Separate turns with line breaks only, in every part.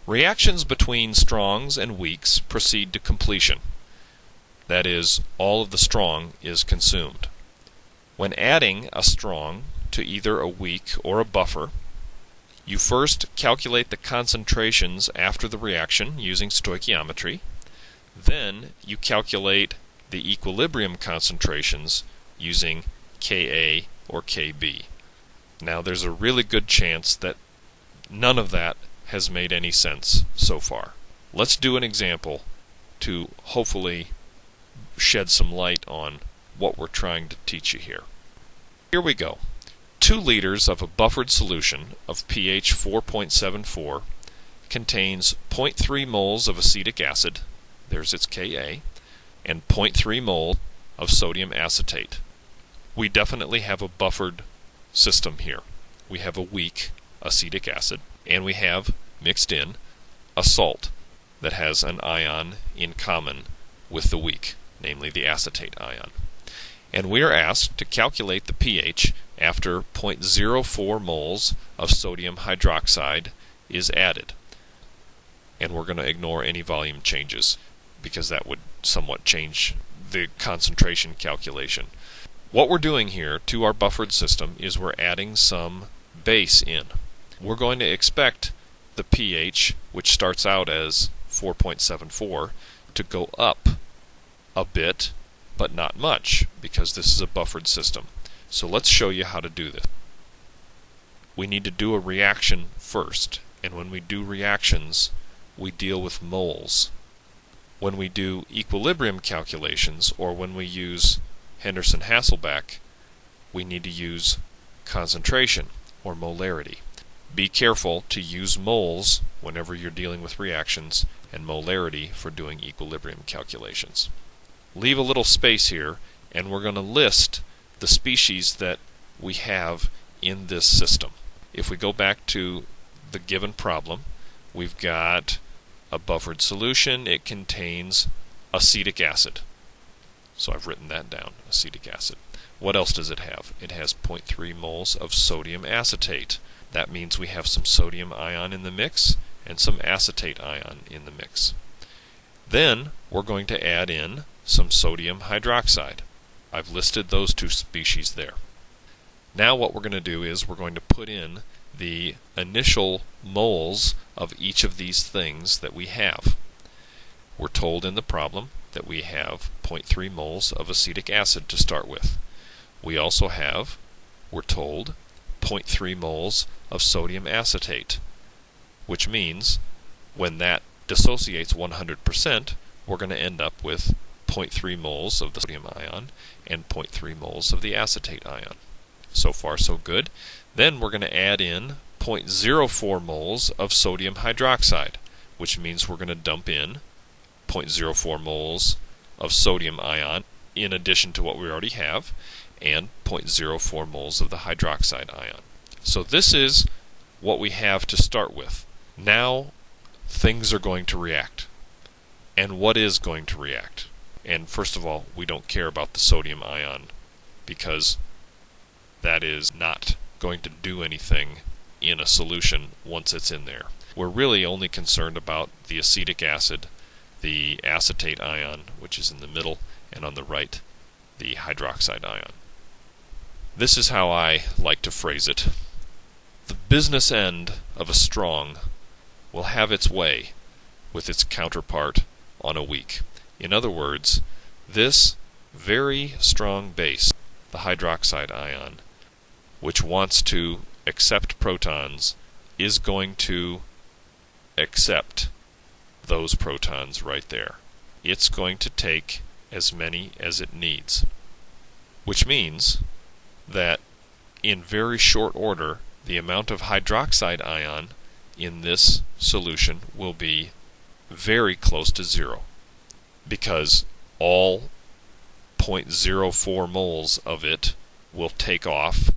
Reactions between strongs and weaks proceed to completion. That is, all of the strong is consumed. When adding a strong to either a weak or a buffer, you first calculate the concentrations after the reaction using stoichiometry. Then you calculate the equilibrium concentrations using Ka or Kb. Now there's a really good chance that none of that has made any sense so far. Let's do an example to hopefully shed some light on what we're trying to teach you here. Here we go. 2 liters of a buffered solution of pH 4.74 contains 0.3 moles of acetic acid, there's its Ka, and 0.3 mole of sodium acetate. We definitely have a buffered system here. We have a weak acetic acid, and we have mixed in a salt that has an ion in common with the weak, namely the acetate ion. And we are asked to calculate the pH after 0.04 moles of sodium hydroxide is added. And we're going to ignore any volume changes because that would somewhat change the concentration calculation. What we're doing here to our buffered system is we're adding some base in. We're going to expect the pH, which starts out as 4.74, to go up a bit, but not much, because this is a buffered system. So let's show you how to do this. We need to do a reaction first, and when we do reactions, we deal with moles. When we do equilibrium calculations, or when we use Henderson-Hasselbalch, we need to use concentration, or molarity. Be careful to use moles whenever you're dealing with reactions, and molarity for doing equilibrium calculations. Leave a little space here, and we're going to list the species that we have in this system. If we go back to the given problem, we've got a buffered solution. It contains acetic acid. So I've written that down, acetic acid. What else does it have? It has 0.3 moles of sodium acetate. That means we have some sodium ion in the mix and some acetate ion in the mix. Then we're going to add in some sodium hydroxide. I've listed those 2 species there. Now what we're going to do is we're going to put in the initial moles of each of these things that we have. We're told in the problem that we have 0.3 moles of acetic acid to start with. We also have, we're told, 0.3 moles of sodium acetate, which means when that dissociates 100%, we're going to end up with 0.3 moles of the sodium ion and 0.3 moles of the acetate ion. So far so good. Then we're going to add in 0.04 moles of sodium hydroxide, which means we're going to dump in 0.04 moles of sodium ion in addition to what we already have, and 0.04 moles of the hydroxide ion. So this is what we have to start with. Now things are going to react. And what is going to react? And first of all, we don't care about the sodium ion because that is not going to do anything in a solution once it's in there. We're really only concerned about the acetic acid, the acetate ion, which is in the middle, and on the right, the hydroxide ion. This is how I like to phrase it. The business end of a strong will have its way with its counterpart on a weak. In other words, this very strong base, the hydroxide ion, which wants to accept protons, is going to accept those protons right there. It's going to take as many as it needs, which means that in very short order, the amount of hydroxide ion in this solution will be very close to 0, because all 0.04 moles of it will take off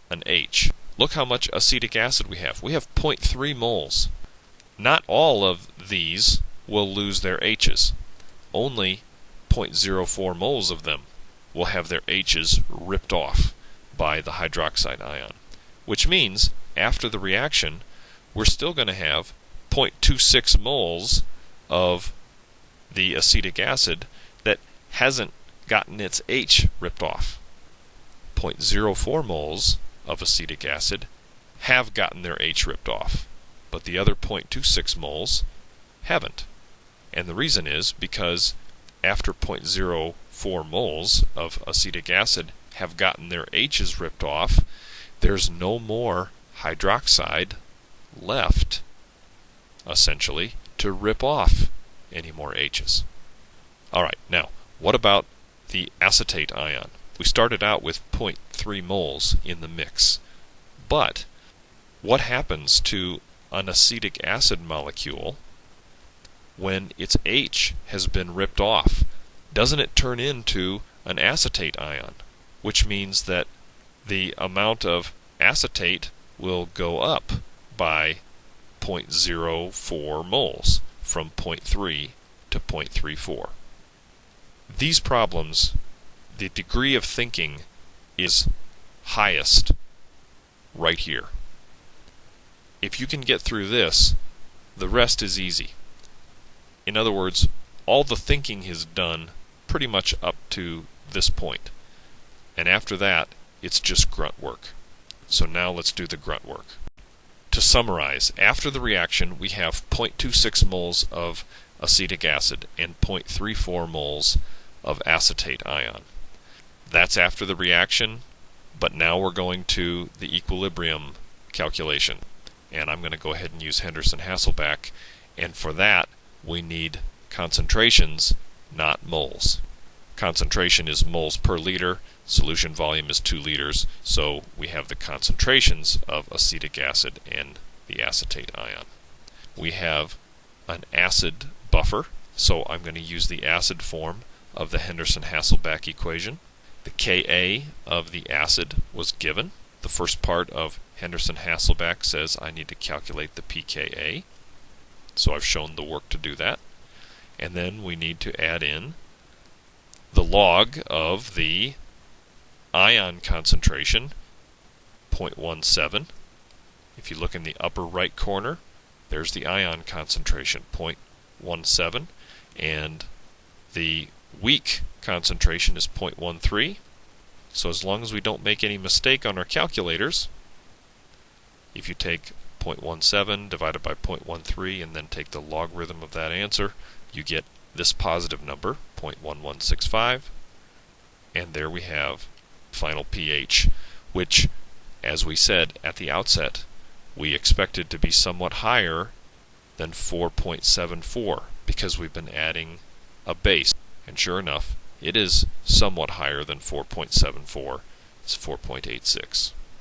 an H. Look how much acetic acid we have. We have 0.3 moles. Not all of these will lose their H's. Only 0.04 moles of them will have their H's ripped off by the hydroxide ion. Which means, after the reaction, we're still going to have 0.26 moles of the acetic acid that hasn't gotten its H ripped off. 0.04 moles of acetic acid have gotten their H ripped off, but the other 0.26 moles haven't. And the reason is because after 0.04 moles of acetic acid have gotten their H's ripped off, there's no more hydroxide left, essentially, to rip off any more H's. Alright, now, what about the acetate ion? We started out with 0.3 moles in the mix, but what happens to an acetic acid molecule when its H has been ripped off? Doesn't it turn into an acetate ion? Which means that the amount of acetate will go up by 0.04 moles from 0.3 to 0.34. These problems, the degree of thinking is highest right here. If you can get through this, the rest is easy. In other words, all the thinking is done pretty much up to this point. And after that, it's just grunt work. So now let's do the grunt work. To summarize, after the reaction, we have 0.26 moles of acetic acid and 0.34 moles of acetate ion. That's after the reaction, but now we're going to the equilibrium calculation. And I'm going to go ahead and use Henderson-Hasselbalch, and for that we need concentrations, not moles. Concentration is moles per liter, solution volume is 2 liters, so we have the concentrations of acetic acid and the acetate ion. We have an acid buffer, so I'm going to use the acid form of the Henderson-Hasselbalch equation. The Ka of the acid was given. The first part of Henderson-Hasselbalch says I need to calculate the pKa, so I've shown the work to do that. And then we need to add in the log of the ion concentration, 0.17. If you look in the upper right corner, there's the ion concentration, 0.17, and the weak concentration is 0.13. So as long as we don't make any mistake on our calculators, if you take 0.17 divided by 0.13 and then take the logarithm of that answer, you get this positive number, 0.1165, and there we have final pH, which, as we said at the outset, we expected to be somewhat higher than 4.74 because we've been adding a base, and sure enough, it is somewhat higher than 4.74. It's 4.86.